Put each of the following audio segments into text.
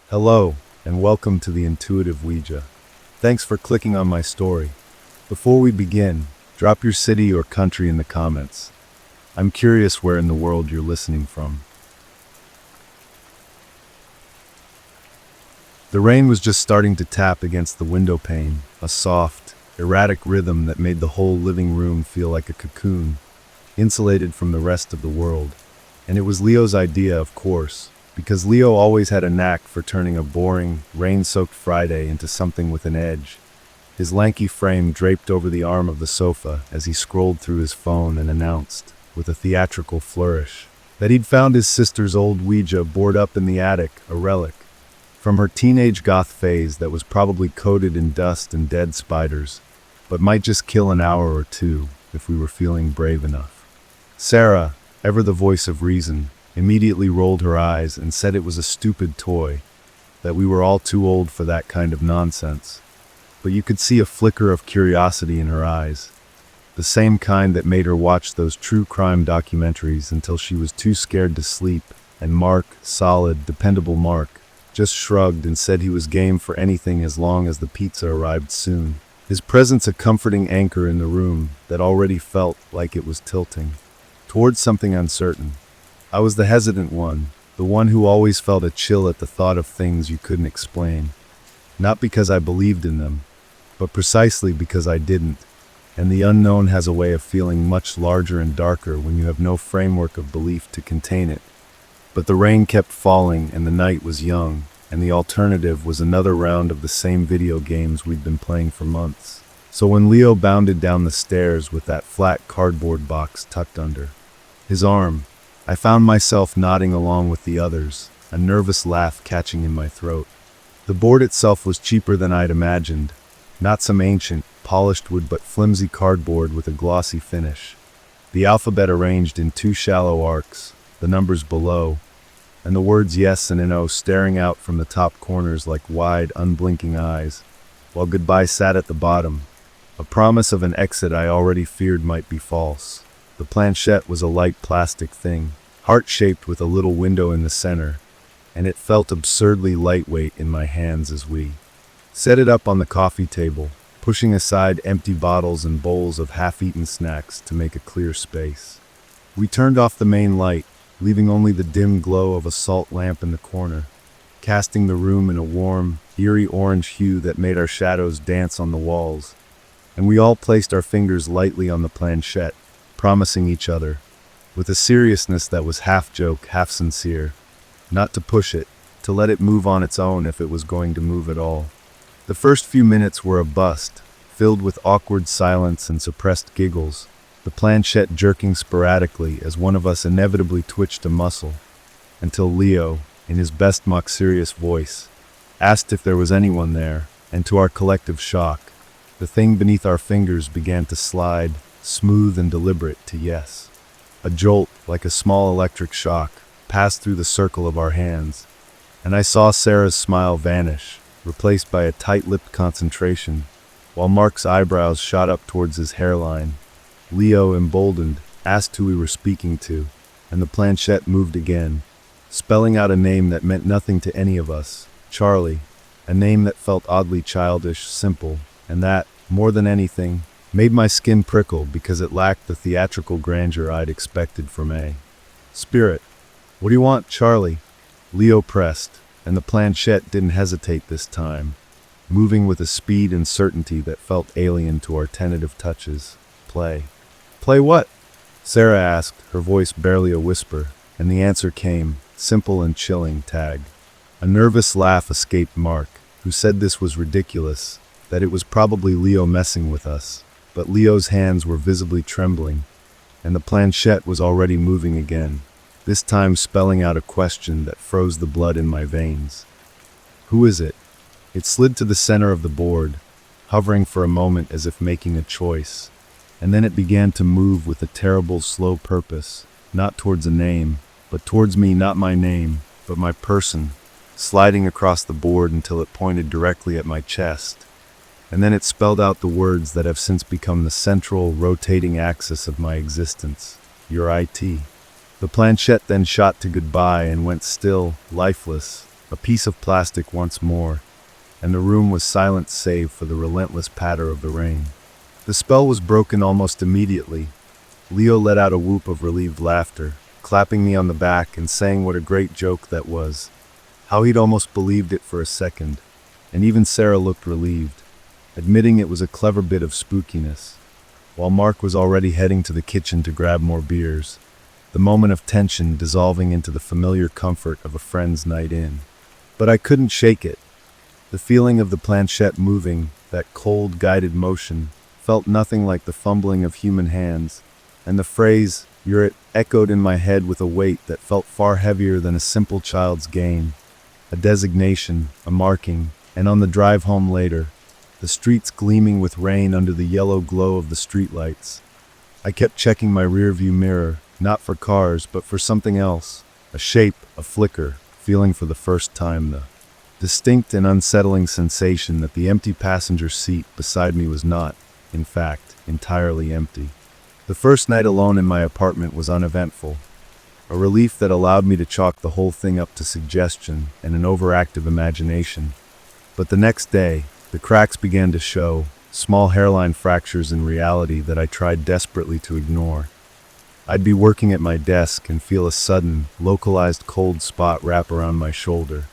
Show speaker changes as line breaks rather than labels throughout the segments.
Hello, and welcome to the Intuitive Ouija. Thanks for clicking on my story. Before we begin, drop your city or country in the comments. I'm curious where in the world you're listening from. The rain was just starting to tap against the window pane, a soft, erratic rhythm that made the whole living room feel like a cocoon, insulated from the rest of the world. And it was Leo's idea, of course, because Leo always had a knack for turning a boring, rain-soaked Friday into something with an edge. His lanky frame draped over the arm of the sofa as he scrolled through his phone and announced, with a theatrical flourish, that he'd found his sister's old Ouija board up in the attic, a relic from her teenage goth phase that was probably coated in dust and dead spiders, but might just kill an hour or two if we were feeling brave enough. Sarah, ever the voice of reason, immediately rolled her eyes and said it was a stupid toy, that we were all too old for that kind of nonsense. But you could see a flicker of curiosity in her eyes, the same kind that made her watch those true crime documentaries until she was too scared to sleep, and Mark, solid, dependable Mark, just shrugged and said he was game for anything as long as the pizza arrived soon, his presence a comforting anchor in the room that already felt like it was tilting towards something uncertain. I was the hesitant one, the one who always felt a chill at the thought of things you couldn't explain. Not because I believed in them, but precisely because I didn't. And the unknown has a way of feeling much larger and darker when you have no framework of belief to contain it. But the rain kept falling and the night was young, and the alternative was another round of the same video games we'd been playing for months. So when Leo bounded down the stairs with that flat cardboard box tucked under his arm, I found myself nodding along with the others, a nervous laugh catching in my throat. The board itself was cheaper than I'd imagined, not some ancient, polished wood but flimsy cardboard with a glossy finish. The alphabet arranged in two shallow arcs, the numbers below, and the words yes and no staring out from the top corners like wide, unblinking eyes, while goodbye sat at the bottom, a promise of an exit I already feared might be false. The planchette was a light plastic thing, heart-shaped with a little window in the center, and it felt absurdly lightweight in my hands as we set it up on the coffee table, pushing aside empty bottles and bowls of half-eaten snacks to make a clear space. We turned off the main light, leaving only the dim glow of a salt lamp in the corner, casting the room in a warm, eerie orange hue that made our shadows dance on the walls. And we all placed our fingers lightly on the planchette, promising each other, with a seriousness that was half joke, half sincere, not to push it, to let it move on its own if it was going to move at all. The first few minutes were a bust, filled with awkward silence and suppressed giggles, the planchette jerking sporadically as one of us inevitably twitched a muscle, until Leo, in his best mock-serious voice, asked if there was anyone there, and to our collective shock, the thing beneath our fingers began to slide, smooth and deliberate, to yes. A jolt, like a small electric shock, passed through the circle of our hands, and I saw Sarah's smile vanish, replaced by a tight-lipped concentration, while Mark's eyebrows shot up towards his hairline. Leo, emboldened, asked who we were speaking to, and the planchette moved again, spelling out a name that meant nothing to any of us, Charlie, a name that felt oddly childish, simple, and that, more than anything, made my skin prickle because it lacked the theatrical grandeur I'd expected from a spirit. "What do you want, Charlie?" Leo pressed, and the planchette didn't hesitate this time, moving with a speed and certainty that felt alien to our tentative touches. "Play." "Play what?" Sarah asked, her voice barely a whisper, and the answer came, simple and chilling, tag. A nervous laugh escaped Mark, who said this was ridiculous, that it was probably Leo messing with us. But Leo's hands were visibly trembling, and the planchette was already moving again, this time spelling out a question that froze the blood in my veins. "Who is it?" It slid to the center of the board, hovering for a moment as if making a choice, and then it began to move with a terrible, slow purpose, not towards a name, but towards me, not my name, but my person, sliding across the board until it pointed directly at my chest. And then it spelled out the words that have since become the central, rotating axis of my existence. Your IT. The planchette then shot to goodbye and went still, lifeless, a piece of plastic once more, and the room was silent save for the relentless patter of the rain. The spell was broken almost immediately. Leo let out a whoop of relieved laughter, clapping me on the back and saying what a great joke that was. How he'd almost believed it for a second, and even Sarah looked relieved, admitting it was a clever bit of spookiness, while Mark was already heading to the kitchen to grab more beers, the moment of tension dissolving into the familiar comfort of a friend's night in. But I couldn't shake it. The feeling of the planchette moving, that cold, guided motion, felt nothing like the fumbling of human hands, and the phrase, "you're it," echoed in my head with a weight that felt far heavier than a simple child's game. A designation, a marking, and on the drive home later, the streets gleaming with rain under the yellow glow of the streetlights, I kept checking my rearview mirror, not for cars, but for something else, a shape, a flicker, feeling for the first time the distinct and unsettling sensation that the empty passenger seat beside me was not, in fact, entirely empty. The first night alone in my apartment was uneventful, a relief that allowed me to chalk the whole thing up to suggestion and an overactive imagination. But the next day, the cracks began to show, small hairline fractures in reality that I tried desperately to ignore. I'd be working at my desk and feel a sudden, localized cold spot wrap around my shoulder,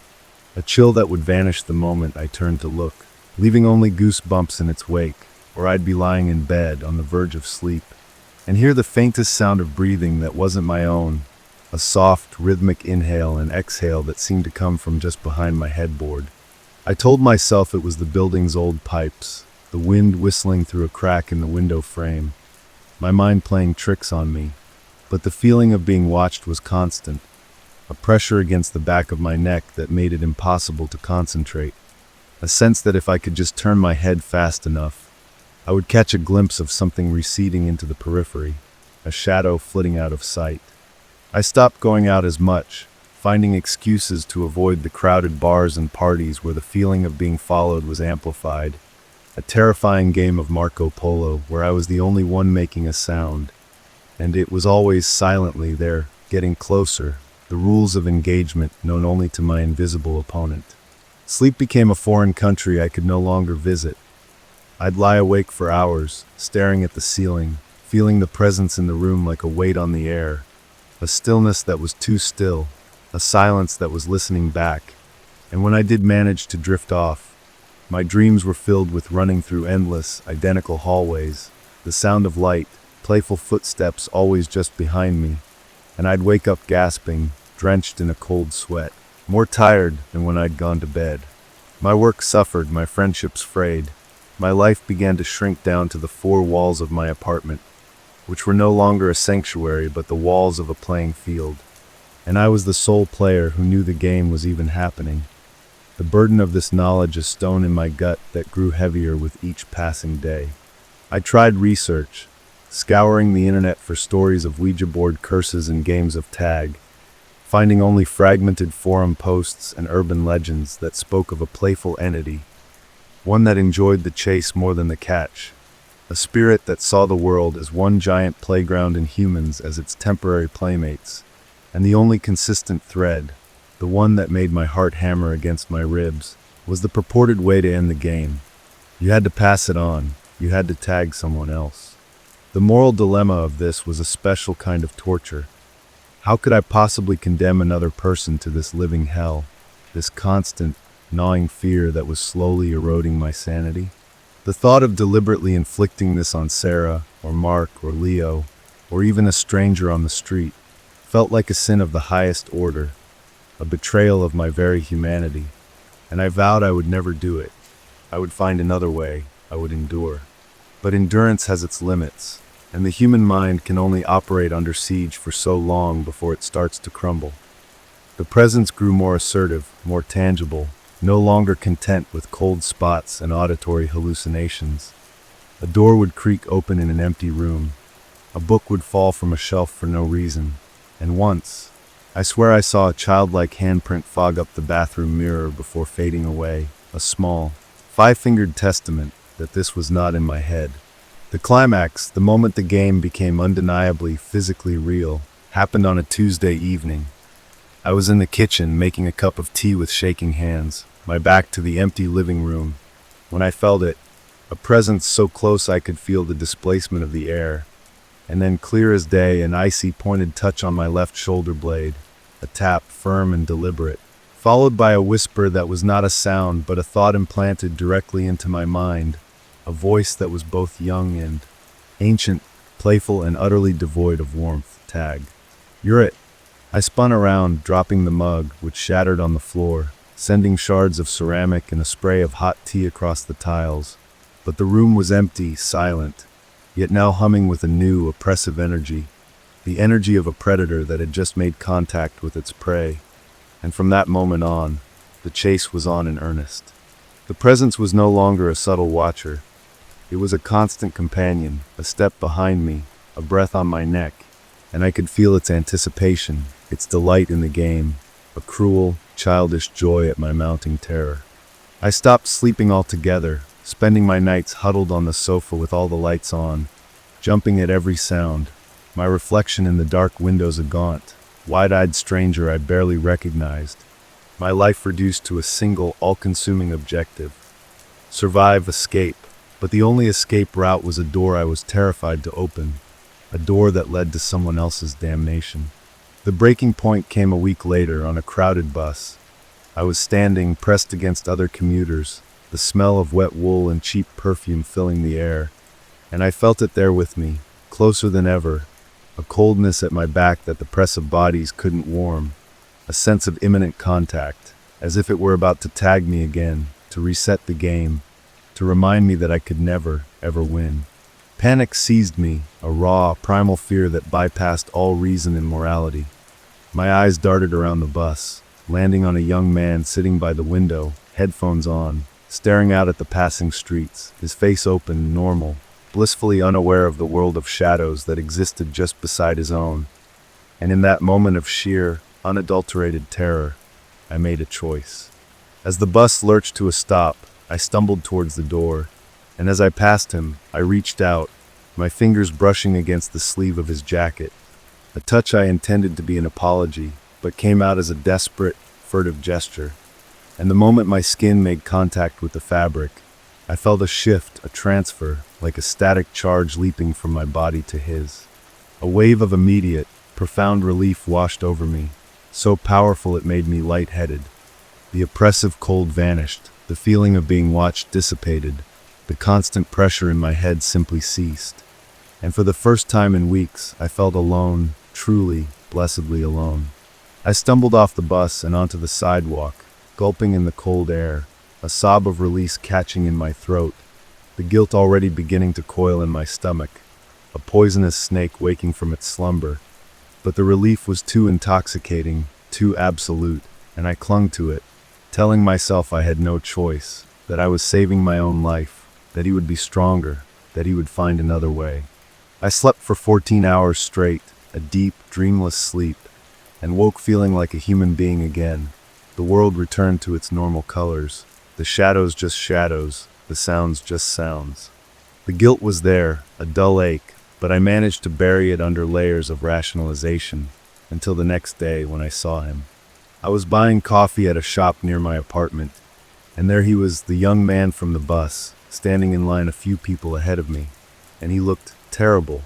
a chill that would vanish the moment I turned to look, leaving only goosebumps in its wake, or I'd be lying in bed on the verge of sleep, and hear the faintest sound of breathing that wasn't my own, a soft, rhythmic inhale and exhale that seemed to come from just behind my headboard. I told myself it was the building's old pipes, the wind whistling through a crack in the window frame, my mind playing tricks on me. But the feeling of being watched was constant, a pressure against the back of my neck that made it impossible to concentrate, a sense that if I could just turn my head fast enough, I would catch a glimpse of something receding into the periphery, a shadow flitting out of sight. I stopped going out as much, finding excuses to avoid the crowded bars and parties where the feeling of being followed was amplified, a terrifying game of Marco Polo where I was the only one making a sound, and it was always silently there, getting closer, the rules of engagement known only to my invisible opponent. Sleep became a foreign country I could no longer visit. I'd lie awake for hours, staring at the ceiling, feeling the presence in the room like a weight on the air, a stillness that was too still, a silence that was listening back. And when I did manage to drift off, my dreams were filled with running through endless, identical hallways, the sound of light, playful footsteps always just behind me, and I'd wake up gasping, drenched in a cold sweat, more tired than when I'd gone to bed. My work suffered, my friendships frayed. My life began to shrink down to the four walls of my apartment, which were no longer a sanctuary but the walls of a playing field. And I was the sole player who knew the game was even happening. The burden of this knowledge a stone in my gut that grew heavier with each passing day. I tried research, scouring the internet for stories of Ouija board curses and games of tag, finding only fragmented forum posts and urban legends that spoke of a playful entity, one that enjoyed the chase more than the catch, a spirit that saw the world as one giant playground and humans as its temporary playmates, and the only consistent thread, the one that made my heart hammer against my ribs, was the purported way to end the game. You had to pass it on, you had to tag someone else. The moral dilemma of this was a special kind of torture. How could I possibly condemn another person to this living hell, this constant, gnawing fear that was slowly eroding my sanity? The thought of deliberately inflicting this on Sarah, or Mark, or Leo, or even a stranger on the street, felt like a sin of the highest order, a betrayal of my very humanity, and I vowed I would never do it. I would find another way, I would endure. But endurance has its limits, and the human mind can only operate under siege for so long before it starts to crumble. The presence grew more assertive, more tangible, no longer content with cold spots and auditory hallucinations. A door would creak open in an empty room, a book would fall from a shelf for no reason, and once, I swear I saw a childlike handprint fog up the bathroom mirror before fading away, a small, five-fingered testament that this was not in my head. The climax, the moment the game became undeniably physically real, happened on a Tuesday evening. I was in the kitchen making a cup of tea with shaking hands, my back to the empty living room, when I felt it, a presence so close I could feel the displacement of the air, and then clear as day, an icy pointed touch on my left shoulder blade, a tap firm and deliberate, followed by a whisper that was not a sound but a thought implanted directly into my mind, a voice that was both young and ancient, playful and utterly devoid of warmth. Tag. You're it. I spun around, dropping the mug, which shattered on the floor, sending shards of ceramic and a spray of hot tea across the tiles. But the room was empty, silent, yet now humming with a new, oppressive energy, the energy of a predator that had just made contact with its prey. And from that moment on, the chase was on in earnest. The presence was no longer a subtle watcher. It was a constant companion, a step behind me, a breath on my neck, and I could feel its anticipation, its delight in the game, a cruel, childish joy at my mounting terror. I stopped sleeping altogether, spending my nights huddled on the sofa with all the lights on, jumping at every sound, my reflection in the dark windows a gaunt, wide-eyed stranger I barely recognized, my life reduced to a single, all-consuming objective: survive, escape. But the only escape route was a door I was terrified to open, a door that led to someone else's damnation. The breaking point came a week later on a crowded bus. I was standing, pressed against other commuters, the smell of wet wool and cheap perfume filling the air, and I felt it there with me, closer than ever, a coldness at my back that the press of bodies couldn't warm, a sense of imminent contact, as if it were about to tag me again, to reset the game, to remind me that I could never, ever win. Panic seized me, a raw, primal fear that bypassed all reason and morality. My eyes darted around the bus, landing on a young man sitting by the window, headphones on, staring out at the passing streets, his face open, normal, blissfully unaware of the world of shadows that existed just beside his own. And in that moment of sheer, unadulterated terror, I made a choice. As the bus lurched to a stop, I stumbled towards the door, and as I passed him, I reached out, my fingers brushing against the sleeve of his jacket, a touch I intended to be an apology, but came out as a desperate, furtive gesture. And the moment my skin made contact with the fabric, I felt a shift, a transfer, like a static charge leaping from my body to his. A wave of immediate, profound relief washed over me, so powerful it made me lightheaded. The oppressive cold vanished, the feeling of being watched dissipated, the constant pressure in my head simply ceased. And for the first time in weeks, I felt alone, truly, blessedly alone. I stumbled off the bus and onto the sidewalk, gulping in the cold air, a sob of release catching in my throat, the guilt already beginning to coil in my stomach, a poisonous snake waking from its slumber. But the relief was too intoxicating, too absolute, and I clung to it, telling myself I had no choice, that I was saving my own life, that he would be stronger, that he would find another way. I slept for 14 hours straight, a deep, dreamless sleep, and woke feeling like a human being again. The world returned to its normal colors, the shadows just shadows, the sounds just sounds. The guilt was there, a dull ache, but I managed to bury it under layers of rationalization, until the next day when I saw him. I was buying coffee at a shop near my apartment, and there he was, the young man from the bus, standing in line a few people ahead of me, and he looked terrible.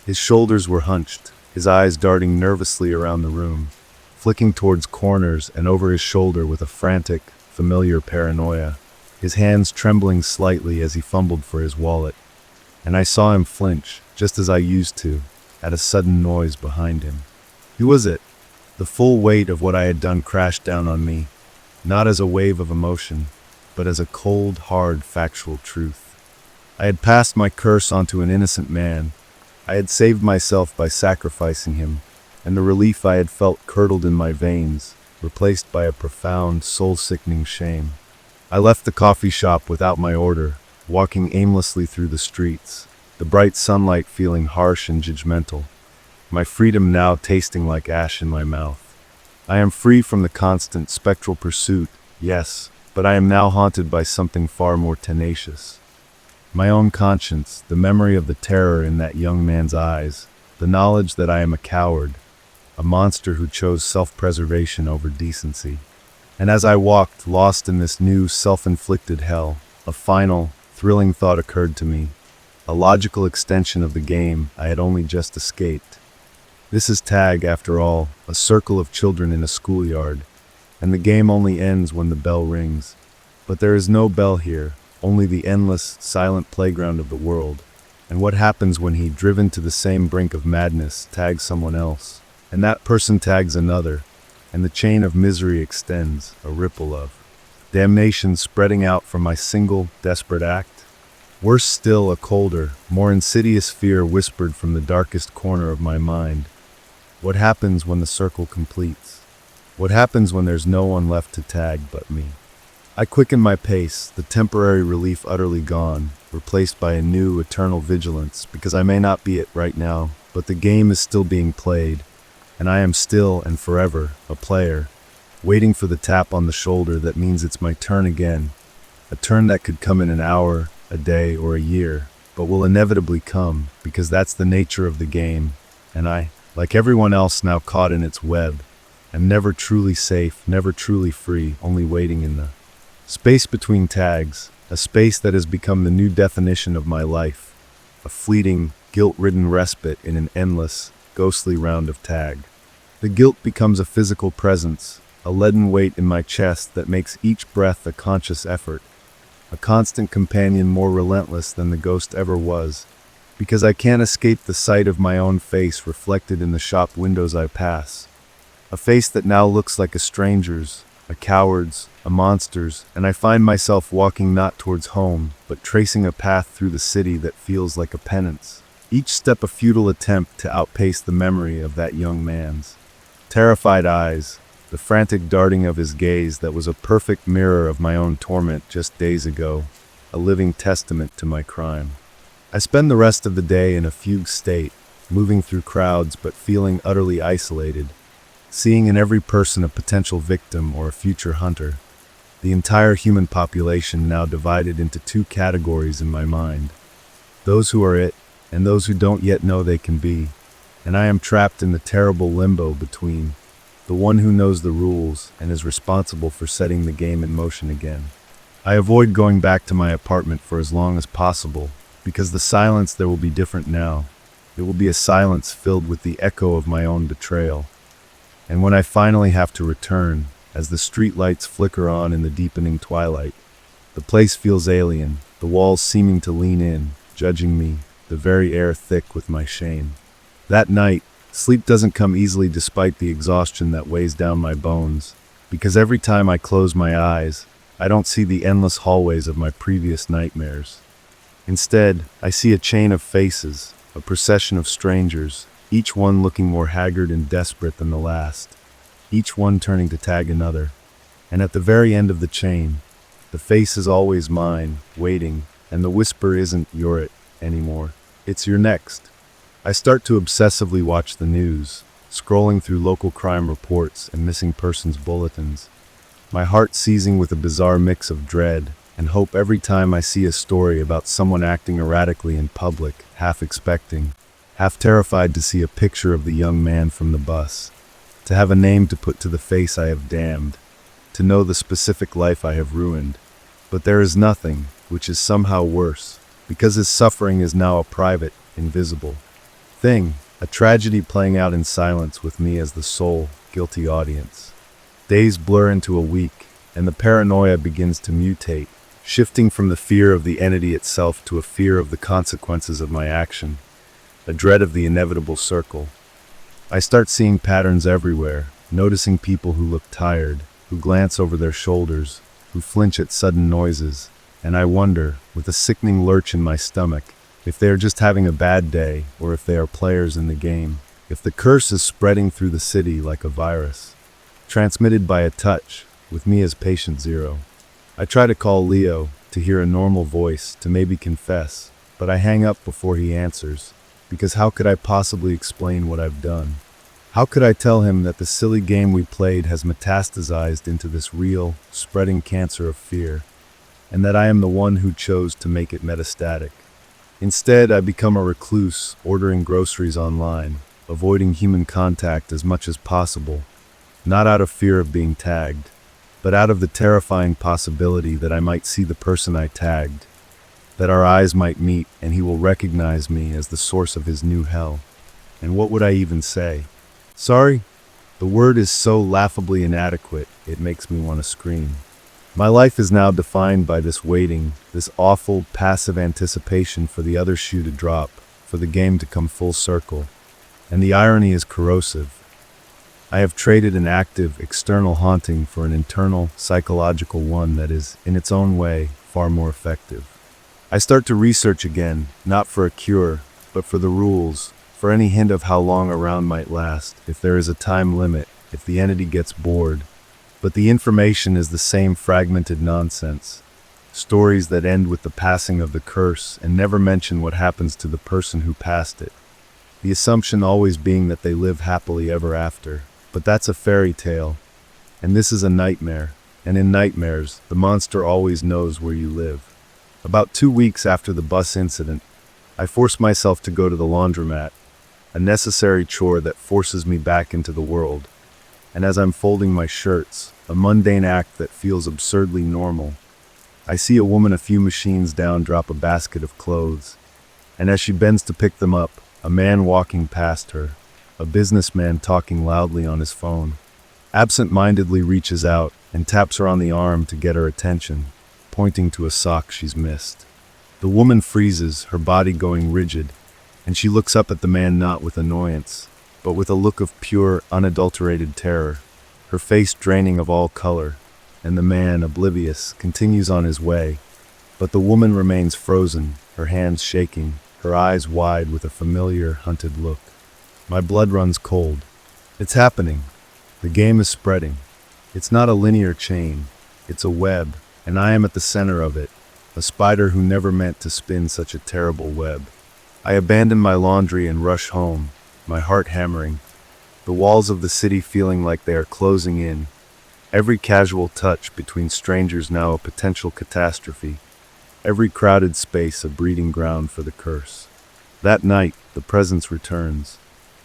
His shoulders were hunched, his eyes darting nervously around the room, flicking towards corners and over his shoulder with a frantic, familiar paranoia, his hands trembling slightly as he fumbled for his wallet. And I saw him flinch, just as I used to, at a sudden noise behind him. Who was it? The full weight of what I had done crashed down on me, not as a wave of emotion, but as a cold, hard, factual truth. I had passed my curse onto an innocent man. I had saved myself by sacrificing him, and the relief I had felt curdled in my veins, replaced by a profound, soul-sickening shame. I left the coffee shop without my order, walking aimlessly through the streets, the bright sunlight feeling harsh and judgmental, my freedom now tasting like ash in my mouth. I am free from the constant spectral pursuit, yes, but I am now haunted by something far more tenacious. My own conscience, the memory of the terror in that young man's eyes, the knowledge that I am a coward, a monster who chose self-preservation over decency. And as I walked, lost in this new, self-inflicted hell, a final, thrilling thought occurred to me, a logical extension of the game I had only just escaped. This is tag, after all, a circle of children in a schoolyard, and the game only ends when the bell rings. But there is no bell here, only the endless, silent playground of the world. And what happens when he, driven to the same brink of madness, tags someone else, and that person tags another, and the chain of misery extends, a ripple of damnation spreading out from my single, desperate act? Worse still, a colder, more insidious fear whispered from the darkest corner of my mind. What happens when the circle completes? What happens when there's no one left to tag but me? I quicken my pace, the temporary relief utterly gone, replaced by a new, eternal vigilance, because I may not be it right now, but the game is still being played, and I am still and forever a player, waiting for the tap on the shoulder that means it's my turn again, a turn that could come in an hour, a day, or a year, but will inevitably come, because that's the nature of the game, and I, like everyone else now caught in its web, am never truly safe, never truly free, only waiting in the space between tags, a space that has become the new definition of my life, a fleeting, guilt-ridden respite in an endless, ghostly round of tag. The guilt becomes a physical presence, a leaden weight in my chest that makes each breath a conscious effort, a constant companion more relentless than the ghost ever was, because I can't escape the sight of my own face reflected in the shop windows I pass, a face that now looks like a stranger's, a coward's, a monster's, and I find myself walking not towards home, but tracing a path through the city that feels like a penance, each step a futile attempt to outpace the memory of that young man's terrified eyes, the frantic darting of his gaze that was a perfect mirror of my own torment just days ago, a living testament to my crime. I spend the rest of the day in a fugue state, moving through crowds but feeling utterly isolated, seeing in every person a potential victim or a future hunter, the entire human population now divided into two categories in my mind, those who are it and those who don't yet know they can be, and I am trapped in the terrible limbo between the one who knows the rules and is responsible for setting the game in motion again. I avoid going back to my apartment for as long as possible, because the silence there will be different now. It will be a silence filled with the echo of my own betrayal. And when I finally have to return, as the street lights flicker on in the deepening twilight, the place feels alien, the walls seeming to lean in, judging me, the very air thick with my shame. That night, sleep doesn't come easily despite the exhaustion that weighs down my bones, because every time I close my eyes, I don't see the endless hallways of my previous nightmares. Instead, I see a chain of faces, a procession of strangers, each one looking more haggard and desperate than the last, each one turning to tag another. And at the very end of the chain, the face is always mine, waiting, and the whisper isn't "you're it" anymore. It's "you're next." I start to obsessively watch the news, scrolling through local crime reports and missing persons bulletins, my heart seizing with a bizarre mix of dread and hope every time I see a story about someone acting erratically in public, half expecting, half terrified to see a picture of the young man from the bus, to have a name to put to the face I have damned, to know the specific life I have ruined. But there is nothing, which is somehow worse, because his suffering is now a private, invisible thing, a tragedy playing out in silence with me as the sole, guilty audience. Days blur into a week, and the paranoia begins to mutate, shifting from the fear of the entity itself to a fear of the consequences of my action, a dread of the inevitable circle. I start seeing patterns everywhere, noticing people who look tired, who glance over their shoulders, who flinch at sudden noises, and I wonder, with a sickening lurch in my stomach, if they are just having a bad day or if they are players in the game, if the curse is spreading through the city like a virus, transmitted by a touch, with me as patient zero. I try to call Leo, to hear a normal voice, to maybe confess, but I hang up before he answers, because how could I possibly explain what I've done? How could I tell him that the silly game we played has metastasized into this real, spreading cancer of fear, and that I am the one who chose to make it metastatic? Instead, I become a recluse, ordering groceries online, avoiding human contact as much as possible, not out of fear of being tagged, but out of the terrifying possibility that I might see the person I tagged, that our eyes might meet and he will recognize me as the source of his new hell. And what would I even say? Sorry? The word is so laughably inadequate, it makes me want to scream. My life is now defined by this waiting, this awful, passive anticipation for the other shoe to drop, for the game to come full circle. And the irony is corrosive. I have traded an active, external haunting for an internal, psychological one that is, in its own way, far more effective. I start to research again, not for a cure, but for the rules, for any hint of how long a round might last, if there is a time limit, if the entity gets bored. But the information is the same fragmented nonsense. Stories that end with the passing of the curse and never mention what happens to the person who passed it. The assumption always being that they live happily ever after. But that's a fairy tale. And this is a nightmare. And in nightmares, the monster always knows where you live. About 2 weeks after the bus incident, I force myself to go to the laundromat, a necessary chore that forces me back into the world. And as I'm folding my shirts, a mundane act that feels absurdly normal, I see a woman a few machines down drop a basket of clothes. And as she bends to pick them up, a man walking past her, a businessman talking loudly on his phone, absent-mindedly reaches out and taps her on the arm to get her attention, pointing to a sock she's missed. The woman freezes, her body going rigid, and she looks up at the man not with annoyance, but with a look of pure, unadulterated terror, her face draining of all color, and the man, oblivious, continues on his way. But the woman remains frozen, her hands shaking, her eyes wide with a familiar, hunted look. My blood runs cold. It's happening. The game is spreading. It's not a linear chain. It's a web, and I am at the center of it, a spider who never meant to spin such a terrible web. I abandon my laundry and rush home, my heart hammering, the walls of the city feeling like they are closing in, every casual touch between strangers now a potential catastrophe, every crowded space a breeding ground for the curse. That night, the presence returns.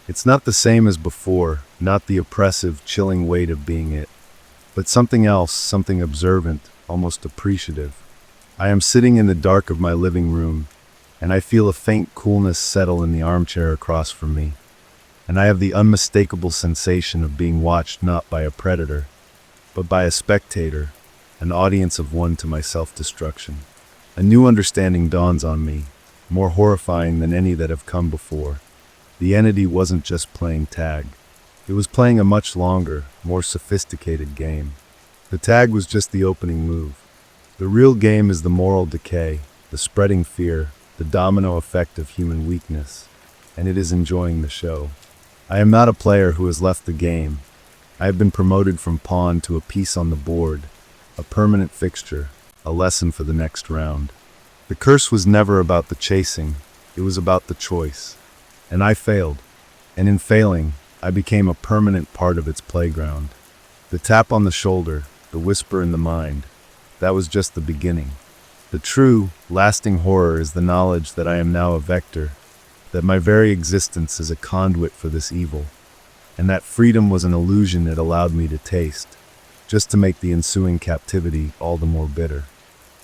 It's not the same as before, not the oppressive, chilling weight of being it, but something else, something observant, almost appreciative. I am sitting in the dark of my living room, and I feel a faint coolness settle in the armchair across from me, and I have the unmistakable sensation of being watched not by a predator, but by a spectator, an audience of one to my self-destruction. A new understanding dawns on me, more horrifying than any that have come before. The entity wasn't just playing tag. It was playing a much longer, more sophisticated game. The tag was just the opening move. The real game is the moral decay, the spreading fear, the domino effect of human weakness, and it is enjoying the show. I am not a player who has left the game. I have been promoted from pawn to a piece on the board, a permanent fixture, a lesson for the next round. The curse was never about the chasing, it was about the choice. And I failed, and in failing, I became a permanent part of its playground. The tap on the shoulder, the whisper in the mind, that was just the beginning. The true, lasting horror is the knowledge that I am now a vector, that my very existence is a conduit for this evil, and that freedom was an illusion it allowed me to taste, just to make the ensuing captivity all the more bitter.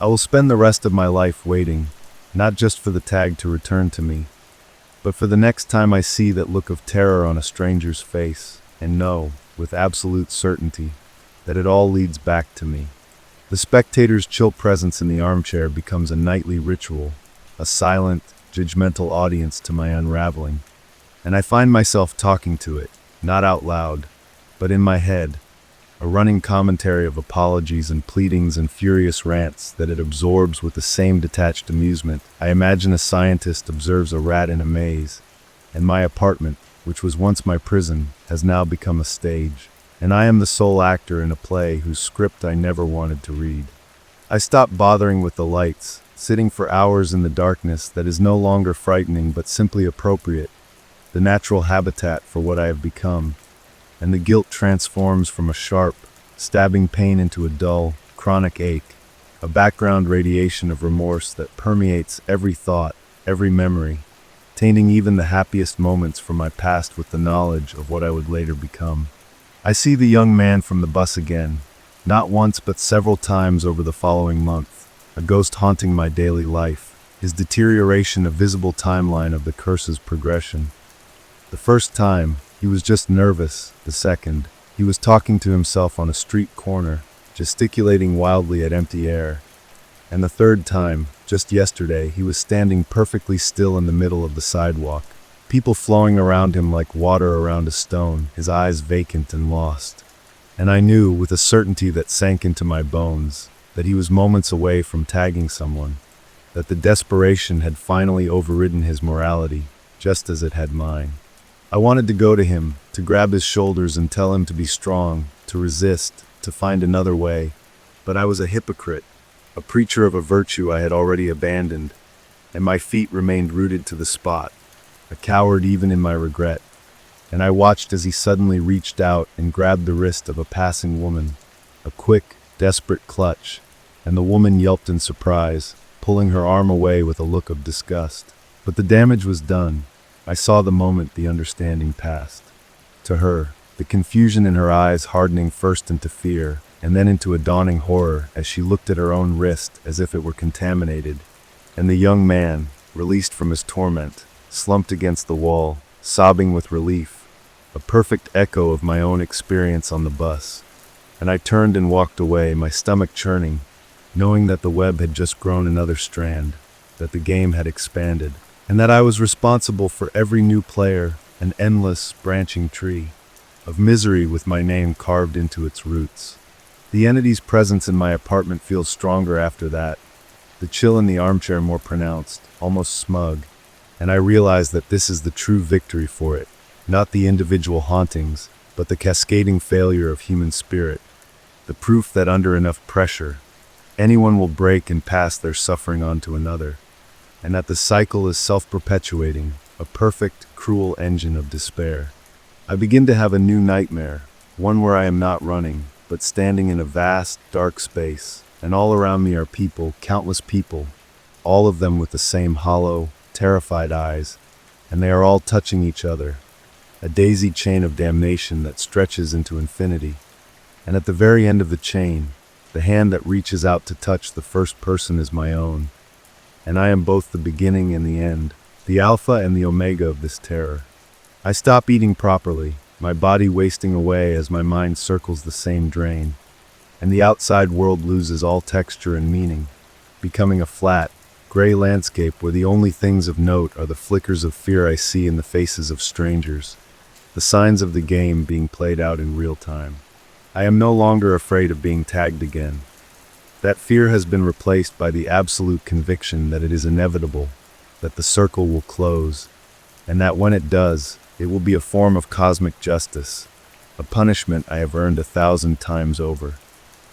I will spend the rest of my life waiting, not just for the tag to return to me, but for the next time I see that look of terror on a stranger's face, and know, with absolute certainty, that it all leads back to me. The spectator's chill presence in the armchair becomes a nightly ritual, a silent, judgmental audience to my unraveling, and I find myself talking to it, not out loud, but in my head, a running commentary of apologies and pleadings and furious rants that it absorbs with the same detached amusement. I imagine a scientist observes a rat in a maze, and my apartment, which was once my prison, has now become a stage, and I am the sole actor in a play whose script I never wanted to read. I stop bothering with the lights, sitting for hours in the darkness that is no longer frightening but simply appropriate, the natural habitat for what I have become, and the guilt transforms from a sharp, stabbing pain into a dull, chronic ache, a background radiation of remorse that permeates every thought, every memory, tainting even the happiest moments from my past with the knowledge of what I would later become. I see the young man from the bus again, not once but several times over the following month, a ghost haunting my daily life, his deterioration a visible timeline of the curse's progression. The first time, he was just nervous. The second, he was talking to himself on a street corner, gesticulating wildly at empty air. And the third time, just yesterday, he was standing perfectly still in the middle of the sidewalk, people flowing around him like water around a stone, his eyes vacant and lost. And I knew, with a certainty that sank into my bones, that he was moments away from tagging someone, that the desperation had finally overridden his morality, just as it had mine. I wanted to go to him, to grab his shoulders and tell him to be strong, to resist, to find another way. But I was a hypocrite, a preacher of a virtue I had already abandoned, and my feet remained rooted to the spot, a coward even in my regret. And I watched as he suddenly reached out and grabbed the wrist of a passing woman, a quick, desperate clutch, and the woman yelped in surprise, pulling her arm away with a look of disgust. But the damage was done. I saw the moment the understanding passed. To her, the confusion in her eyes hardening first into fear, and then into a dawning horror as she looked at her own wrist as if it were contaminated. And the young man, released from his torment, slumped against the wall, sobbing with relief, a perfect echo of my own experience on the bus. And I turned and walked away, my stomach churning, knowing that the web had just grown another strand, that the game had expanded, and that I was responsible for every new player, an endless, branching tree, of misery with my name carved into its roots. The entity's presence in my apartment feels stronger after that, the chill in the armchair more pronounced, almost smug, and I realize that this is the true victory for it, not the individual hauntings, but the cascading failure of human spirit, the proof that under enough pressure, anyone will break and pass their suffering on to another, and that the cycle is self-perpetuating, a perfect, cruel engine of despair. I begin to have a new nightmare, one where I am not running, but standing in a vast, dark space, and all around me are people, countless people, all of them with the same hollow, terrified eyes, and they are all touching each other, a daisy chain of damnation that stretches into infinity. And at the very end of the chain, the hand that reaches out to touch the first person is my own, and I am both the beginning and the end, the alpha and the omega of this terror. I stop eating properly, my body wasting away as my mind circles the same drain, and the outside world loses all texture and meaning, becoming a flat, gray landscape where the only things of note are the flickers of fear I see in the faces of strangers, the signs of the game being played out in real time. I am no longer afraid of being tagged again. That fear has been replaced by the absolute conviction that it is inevitable, that the circle will close, and that when it does, it will be a form of cosmic justice, a punishment I have earned 1,000 times over.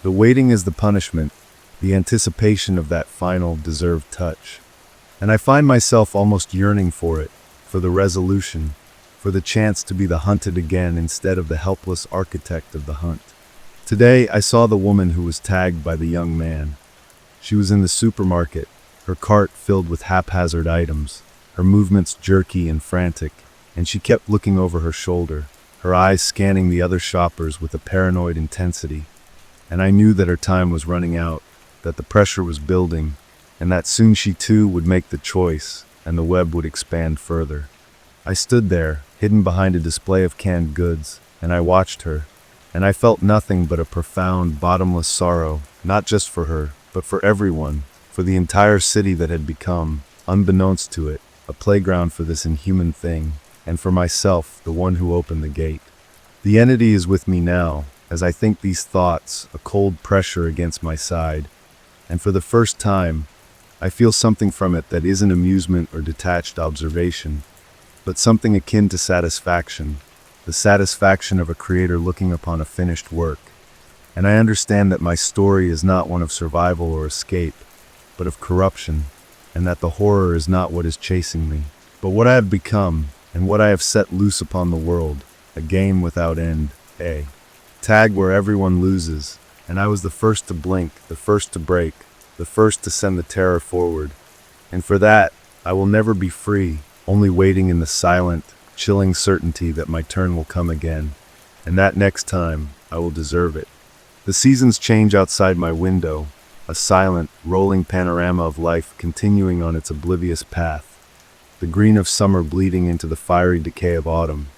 The waiting is the punishment, the anticipation of that final, deserved touch. And I find myself almost yearning for it, for the resolution, for the chance to be the hunted again instead of the helpless architect of the hunt. Today, I saw the woman who was tagged by the young man. She was in the supermarket, her cart filled with haphazard items, her movements jerky and frantic, and she kept looking over her shoulder, her eyes scanning the other shoppers with a paranoid intensity. And I knew that her time was running out, that the pressure was building, and that soon she too would make the choice, and the web would expand further. I stood there, hidden behind a display of canned goods, and I watched her, and I felt nothing but a profound, bottomless sorrow, not just for her, but for everyone, for the entire city that had become, unbeknownst to it, a playground for this inhuman thing, and for myself, the one who opened the gate. The entity is with me now, as I think these thoughts, a cold pressure against my side, and for the first time, I feel something from it that isn't amusement or detached observation, but something akin to satisfaction, the satisfaction of a creator looking upon a finished work. And I understand that my story is not one of survival or escape, but of corruption, and that the horror is not what is chasing me, but what I have become, and what I have set loose upon the world, a game without end, a tag where everyone loses, and I was the first to blink, the first to break, the first to send the terror forward. And for that, I will never be free, only waiting in the silent, chilling certainty that my turn will come again, and that next time I will deserve it. The seasons change outside my window, a silent, rolling panorama of life continuing on its oblivious path. The green of summer bleeding into the fiery decay of autumn,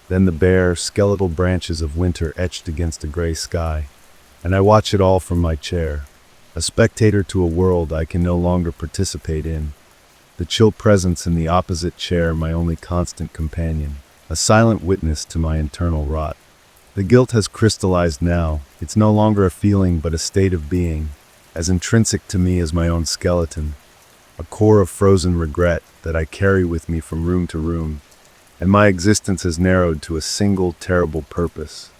then the bare, skeletal branches of winter etched against a gray sky. And I watch it all from my chair, a spectator to a world I can no longer participate in. The chill presence in the opposite chair my only constant companion, a silent witness to my internal rot. The guilt has crystallized now. It's no longer a feeling but a state of being, as intrinsic to me as my own skeleton, a core of frozen regret that I carry with me from room to room, and my existence has narrowed to a single terrible purpose: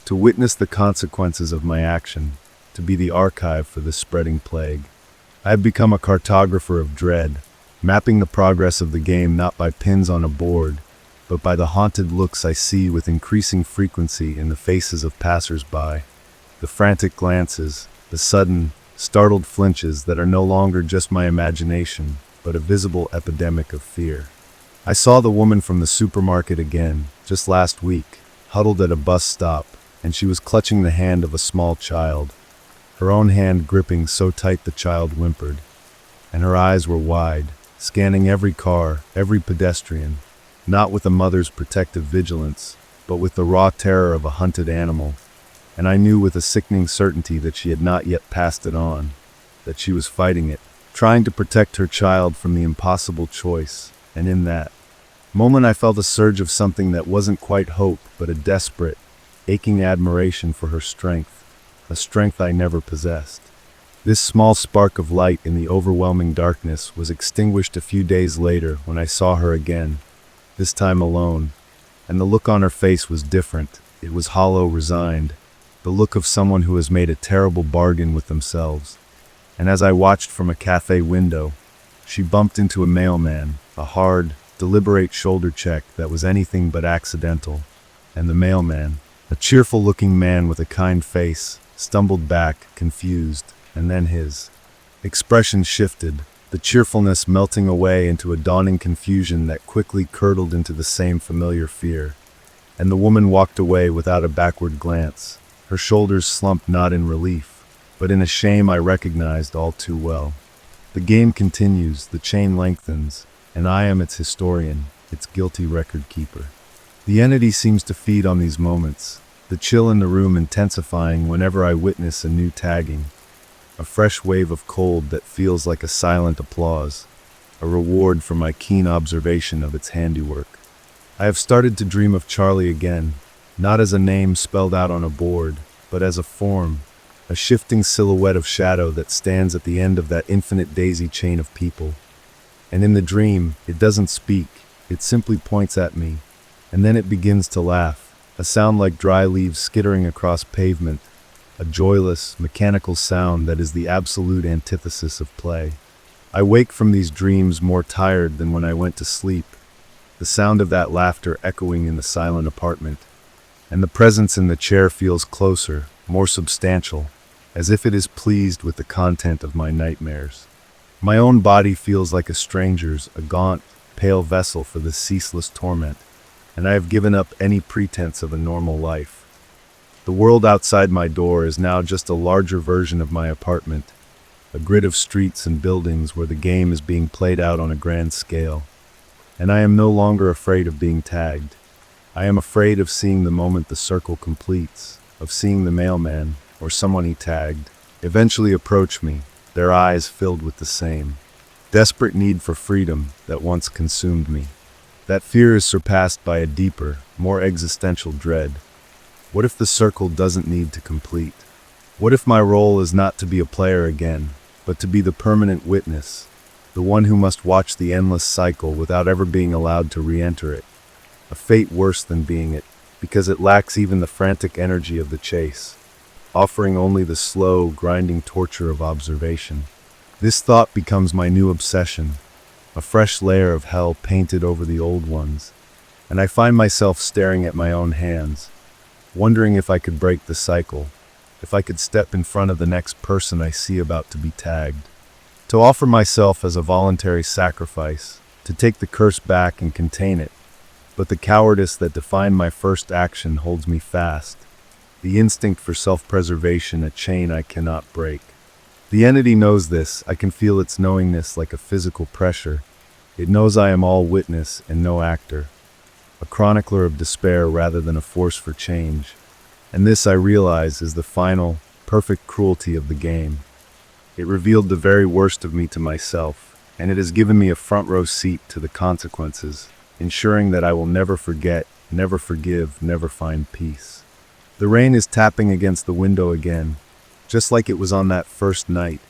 to witness the consequences of my action, to be the archive for this spreading plague. I have become a cartographer of dread, mapping the progress of the game not by pins on a board, but by the haunted looks I see with increasing frequency in the faces of passers-by, the frantic glances, the sudden, startled flinches that are no longer just my imagination, but a visible epidemic of fear. I saw the woman from the supermarket again, just last week, huddled at a bus stop, and she was clutching the hand of a small child, her own hand gripping so tight the child whimpered, and her eyes were wide, scanning every car, every pedestrian, not with a mother's protective vigilance, but with the raw terror of a hunted animal. And I knew with a sickening certainty that she had not yet passed it on, that she was fighting it, trying to protect her child from the impossible choice. And in that moment I felt a surge of something that wasn't quite hope, but a desperate, aching admiration for her strength, a strength I never possessed. This small spark of light in the overwhelming darkness was extinguished a few days later when I saw her again, this time alone, and the look on her face was different. It was hollow, resigned, the look of someone who has made a terrible bargain with themselves. And as I watched from a cafe window, she bumped into a mailman, a hard, deliberate shoulder check that was anything but accidental, and the mailman, a cheerful-looking man with a kind face, stumbled back, confused, and then his expression shifted, the cheerfulness melting away into a dawning confusion that quickly curdled into the same familiar fear. And the woman walked away without a backward glance, her shoulders slumped not in relief, but in a shame I recognized all too well. The game continues, the chain lengthens, and I am its historian, its guilty record keeper. The entity seems to feed on these moments, the chill in the room intensifying whenever I witness a new tagging, a fresh wave of cold that feels like a silent applause, a reward for my keen observation of its handiwork. I have started to dream of Charlie again, not as a name spelled out on a board, but as a form, a shifting silhouette of shadow that stands at the end of that infinite daisy chain of people. And in the dream, it doesn't speak, it simply points at me, and then it begins to laugh, a sound like dry leaves skittering across pavement, a joyless, mechanical sound that is the absolute antithesis of play. I wake from these dreams more tired than when I went to sleep, the sound of that laughter echoing in the silent apartment, and the presence in the chair feels closer, more substantial, as if it is pleased with the content of my nightmares. My own body feels like a stranger's, a gaunt, pale vessel for this ceaseless torment, and I have given up any pretense of a normal life. The world outside my door is now just a larger version of my apartment, a grid of streets and buildings where the game is being played out on a grand scale. And I am no longer afraid of being tagged. I am afraid of seeing the moment the circle completes, of seeing the mailman, or someone he tagged, eventually approach me, their eyes filled with the same desperate need for freedom that once consumed me. That fear is surpassed by a deeper, more existential dread. What if the circle doesn't need to complete? What if my role is not to be a player again, but to be the permanent witness, the one who must watch the endless cycle without ever being allowed to re-enter it? A fate worse than being it, because it lacks even the frantic energy of the chase, offering only the slow, grinding torture of observation. This thought becomes my new obsession, a fresh layer of hell painted over the old ones, and I find myself staring at my own hands, wondering if I could break the cycle, if I could step in front of the next person I see about to be tagged, to offer myself as a voluntary sacrifice, to take the curse back and contain it. But the cowardice that defined my first action holds me fast. The instinct for self-preservation, a chain I cannot break. The entity knows this. I can feel its knowingness like a physical pressure. It knows I am all witness and no actor, a chronicler of despair rather than a force for change. And this, I realize, is the final, perfect cruelty of the game. It revealed the very worst of me to myself, and it has given me a front row seat to the consequences, ensuring that I will never forget, never forgive, never find peace. The rain is tapping against the window again, just like it was on that first night,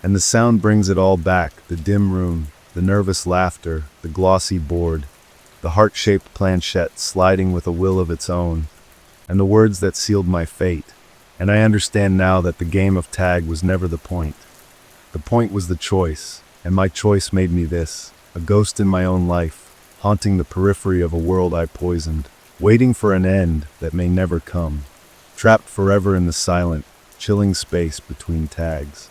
and the sound brings it all back, the dim room, the nervous laughter, the glossy board, the heart-shaped planchette sliding with a will of its own, and the words that sealed my fate. And I understand now that the game of tag was never the point. The point was the choice, and my choice made me this, a ghost in my own life, haunting the periphery of a world I poisoned, waiting for an end that may never come, trapped forever in the silent, chilling space between tags.